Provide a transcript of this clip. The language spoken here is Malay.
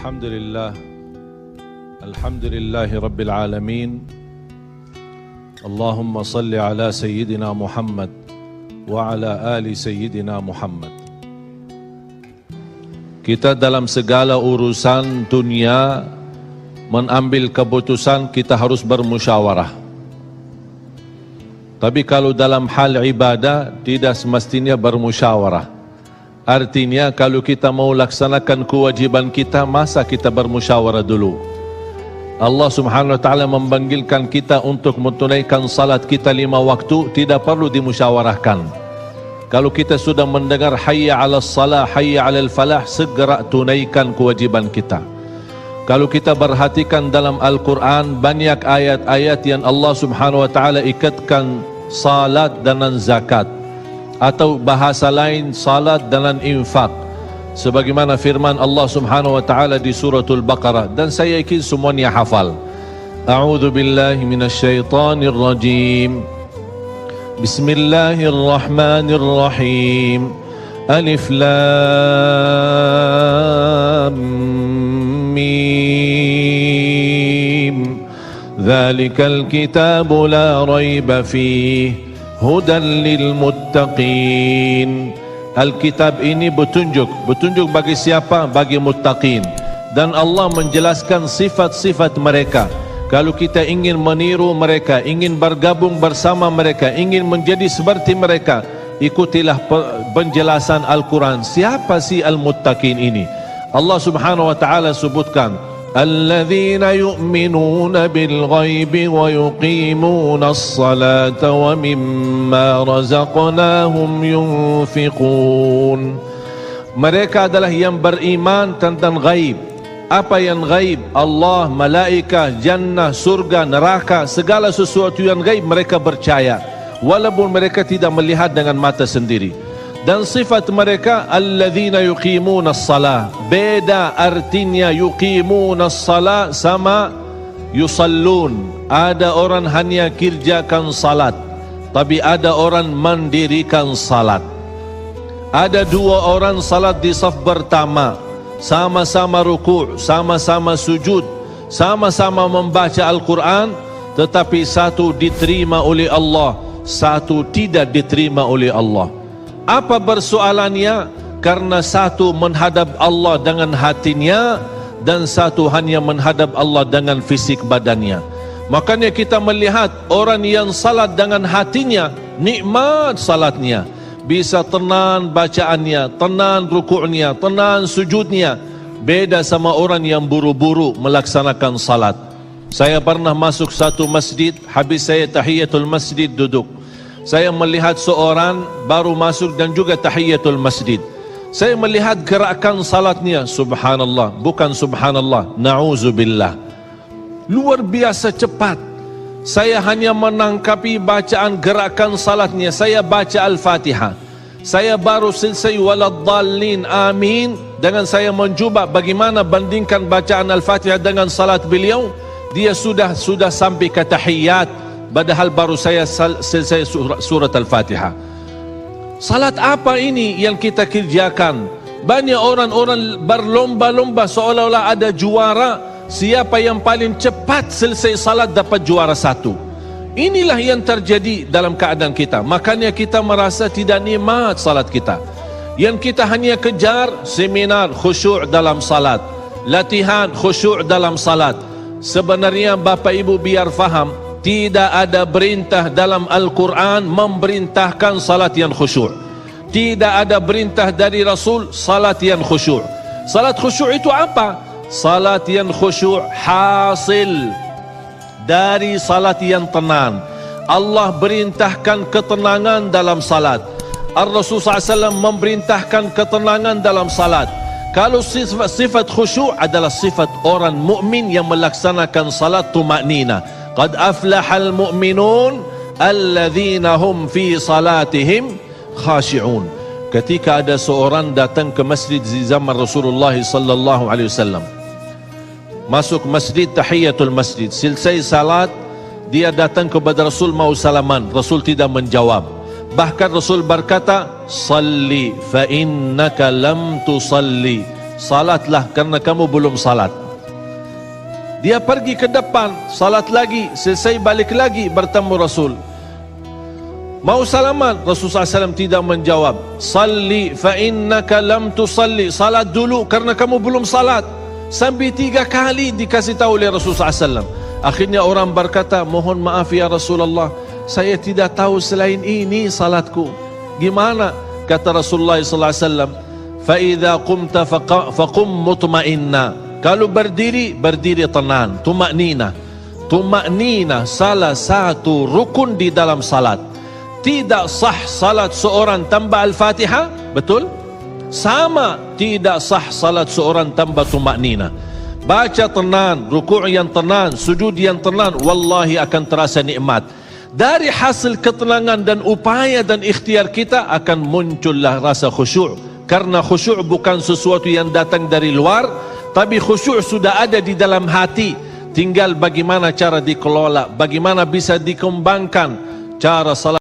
Alhamdulillah, Alhamdulillahi Rabbil Alamin. Allahumma salli ala Sayyidina Muhammad wa ala ali Sayyidina Muhammad. Kita dalam segala urusan dunia mengambil keputusan kita harus bermusyawarah. Tapi kalau dalam hal ibadah tidak semestinya bermusyawarah. Artinya kalau kita mau laksanakan kewajiban kita, masa kita bermusyawarah dulu? Allah subhanahu wa ta'ala memanggilkan kita untuk menunaikan salat kita 5 waktu, tidak perlu dimusyawarahkan. Kalau kita sudah mendengar hayya ala salah, hayya ala falah, segera tunaikan kewajiban kita. Kalau kita perhatikan dalam Al-Quran, banyak ayat-ayat yang Allah subhanahu wa ta'ala ikatkan salat dengan zakat, atau bahasa lain salat dengan infak, sebagaimana firman Allah subhanahu wa ta'ala di suratul Baqarah, dan saya yakin semuanya hafal. A'udzu billahi minasyaitonir rajim. Bismillahirrahmanirrahim. Alif lam mim. Dzalikal kitabu la raiba fihi hudan lil muttaqin. Alkitab ini petunjuk bagi siapa? Bagi muttaqin. Dan Allah menjelaskan sifat-sifat mereka. Kalau kita ingin meniru mereka, ingin bergabung bersama mereka, ingin menjadi seperti mereka, ikutilah penjelasan Al-Quran. Siapa si al-muttaqin ini? Allah subhanahu wa ta'ala sebutkan, الذين يؤمنون بالغيب ويقيمون الصلاة ومما رزقناهم ينفقون. Mereka adalah yang beriman tentang gaib. Apa yang gaib? Allah, malaikat, jannah, surga, neraka, segala sesuatu yang gaib mereka percaya, walaupun mereka tidak melihat dengan mata sendiri. Dan sifat mereka alladzina yuqimuna as-salah. Beda artinya yuqimuna as-salah sama yusallun. Ada orang hanya kerjakan salat, tapi ada orang mendirikan salat. Ada 2 orang salat di saf pertama, sama-sama ruku', sama-sama sujud, sama-sama membaca Al-Quran, tetapi satu diterima oleh Allah, satu tidak diterima oleh Allah. Apa persoalannya? Karena satu menghadap Allah dengan hatinya, dan satu hanya menghadap Allah dengan fisik badannya. Makanya kita melihat orang yang salat dengan hatinya, nikmat salatnya, bisa tenang bacaannya, tenang rukuknya, tenang sujudnya. Beda sama orang yang buru-buru melaksanakan salat. Saya pernah masuk satu masjid, habis saya tahiyatul masjid duduk. Saya melihat seorang baru masuk dan juga tahiyatul masjid. Saya melihat gerakan salatnya, subhanallah, bukan subhanallah, na'udzubillah, luar biasa cepat. Saya hanya menangkapi bacaan gerakan salatnya. Saya baca Al-Fatihah, saya baru selesai waladdallin amin, dengan saya mencuba bagaimana bandingkan bacaan Al-Fatihah dengan salat beliau, dia sudah sampai ke tahiyat, padahal baru saya selesai surat Al-Fatihah. Salat apa ini yang kita kerjakan? Banyak orang-orang berlomba-lomba seolah-olah ada juara. Siapa yang paling cepat selesai salat dapat juara 1. Inilah yang terjadi dalam keadaan kita. Makanya kita merasa tidak nikmat salat kita. Yang kita hanya kejar seminar khusyuk dalam salat, latihan khusyuk dalam salat. Sebenarnya Bapak Ibu biar faham, tidak ada perintah dalam Al-Quran memerintahkan salat yang khusyuk. Tidak ada perintah dari Rasul salat yang khusyuk. Salat khusyuk itu apa? Salat yang khusyuk hasil dari salat yang tenang. Allah perintahkan ketenangan dalam salat. Ar-Rasul SAW memerintahkan ketenangan dalam salat. Kalau sifat khusyuk adalah sifat orang mukmin yang melaksanakan salat tumaknina. Qad aflahal mu'minun alladzina hum fi salatihim khashi'un. Ketika ada seorang datang ke masjid di zaman Rasulullah sallallahu alaihi wasallam, masuk masjid tahiyatul masjid, selesai salat dia datang kepada Rasul mau salaman, Rasul tidak menjawab. Bahkan Rasul berkata, salli fa innaka lam tusalli, salatlah karena kamu belum salat. Dia pergi ke depan, salat lagi, selesai balik lagi bertemu Rasul. Mau salaman, Rasulullah SAW tidak menjawab. Salli fa innaka lam tusalli, salat dulu karena kamu belum salat. Sampai 3 kali dikasih tahu oleh Rasulullah SAW. Akhirnya orang berkata, mohon maaf ya Rasulullah, saya tidak tahu selain ini salatku. Gimana? Kata Rasulullah SAW, fa idza qumta faqum mutma'inna. Kalau berdiri, berdiri tenang, tumaknina. Tumaknina salah satu rukun di dalam salat. Tidak sah salat seorang tanpa Al-Fatihah, betul? Sama tidak sah salat seorang tanpa tumaknina. Baca tenang, rukuk yang tenang, sujud yang tenang, wallahi akan terasa nikmat. Dari hasil ketenangan dan upaya dan ikhtiar kita akan muncullah rasa khusyuk. Karena khusyuk bukan sesuatu yang datang dari luar, tapi khusyuk sudah ada di dalam hati. Tinggal bagaimana cara dikelola, bagaimana bisa dikembangkan cara salat.